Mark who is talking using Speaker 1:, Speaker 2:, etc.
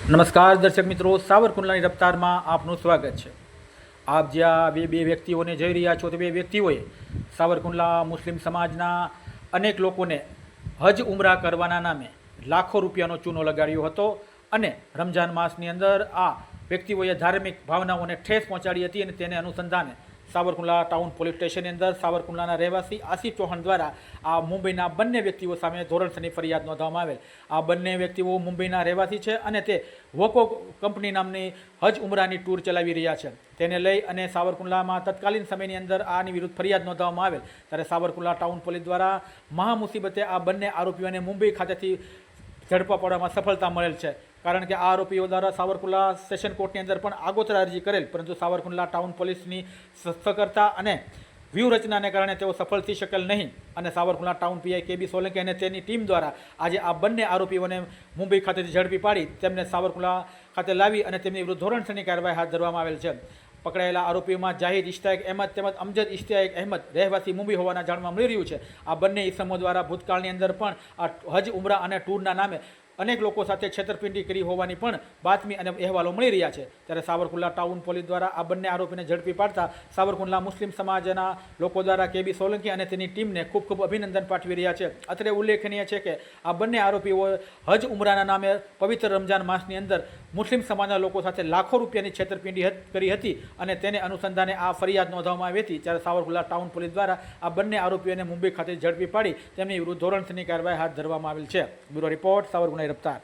Speaker 1: નમસ્કાર દર્શક મિત્રો, સાવરકુંડલાની રફતારમાં આપનું સ્વાગત છે। આપ જ્યાં બે વ્યક્તિઓને જોઈ રહ્યા છો તે બે વ્યક્તિઓએ સાવરકુંડલા મુસ્લિમ સમાજના અનેક લોકોને હજ ઉમરા કરવાના નામે લાખો રૂપિયાનો ચૂનો લગાડ્યો હતો અને રમજાન માસની અંદર આ વ્યક્તિઓએ ધાર્મિક ભાવનાઓને ઠેસ પહોંચાડી હતી અને તેને અનુસંધાને સાવરકુંડલા ટાઉન પોલીસ સ્ટેશનની અંદર સાવરકુંડલાના રહેવાસી આસિફ ચૌહાણ દ્વારા આ મુંબઈના બંને વ્યક્તિઓ સામે ધોરણસરની ફરિયાદ નોંધવામાં આવેલ। આ બંને વ્યક્તિઓ મુંબઈના રહેવાસી છે અને તે વોકો કંપની નામની હજ ઉમરાની ટૂર ચલાવી રહ્યા છે। તેને લઈ અને સાવરકુંડલામાં તત્કાલીન સમયની અંદર આની વિરુદ્ધ ફરિયાદ નોંધવામાં આવેલ ત્યારે સાવરકુંડલા ટાઉન પોલીસ દ્વારા મહામુસીબતે આ બંને આરોપીઓને મુંબઈ ખાતેથી ઝડપા પાડવામાં સફળતા મળેલ છે। કારણ કે આ આરોપીઓ દ્વારા સાવરકુંડલા સેશન કોર્ટની અંદર પણ આગોતરા અરજી કરેલ, પરંતુ સાવરકુંડલા ટાઉન પોલીસની સતર્કતા અને વ્યૂહરચનાને કારણે તેઓ સફળ થઈ શકેલ નહીં અને સાવરકુંડલા ટાઉન પીઆઈ કે.બી. સોલંકી અને તેની ટીમ દ્વારા આજે આ બંને આરોપીઓને મુંબઈ ખાતેથી ઝડપી પાડી તેમને સાવરકુંડલા ખાતે લાવી અને તેમની વિરુદ્ધ ધોરણસરની કાર્યવાહી હાથ ધરવામાં આવેલ છે। પકડાયેલા આરોપીઓમાં જાહિદ ઇશ્તિયાક અહેમદ તેમજ અમજદ ઇશ્તિયાક અહેમદ રહેવાસી મુંબઈ હોવાના જાણવા મળી રહ્યું છે। આ બંને ઇસમો દ્વારા ભૂતકાળની અંદર પણ આ હજ ઉમરા અને ટૂરના નામે અનેક લોકો સાથે છેતરપિંડી કરી હોવાની પણ બાતમી અને અહેવાલો મળી રહ્યા છે। ત્યારે સાવરકુંડલા ટાઉન પોલીસ દ્વારા આ બંને આરોપીને ઝડપી પાડતા સાવરકુંડલા મુસ્લિમ સમાજના લોકો દ્વારા કે.બી. સોલંકી અને તેની ટીમને ખૂબ ખૂબ અભિનંદન પાઠવી રહ્યા છે। અત્રે ઉલ્લેખનીય છે કે આ બંને આરોપીઓ હજ ઉમરાના નામે પવિત્ર રમજાન માસની અંદર મુસ્લિમ સમાજના લોકો સાથે લાખો રૂપિયાની છેતરપિંડી કરી હતી અને તેને અનુસંધાને આ ફરિયાદ નોંધવામાં આવી હતી। ત્યારે સાવરકુંડલા ટાઉન પોલીસ દ્વારા આ બંને આરોપીઓને મુંબઈ ખાતે ઝડપી પાડી તેમની વિરુદ્ધ ધોરણસરની કાર્યવાહી હાથ ધરવામાં આવેલ છે। Bureau report, Savarkundla રફતાર।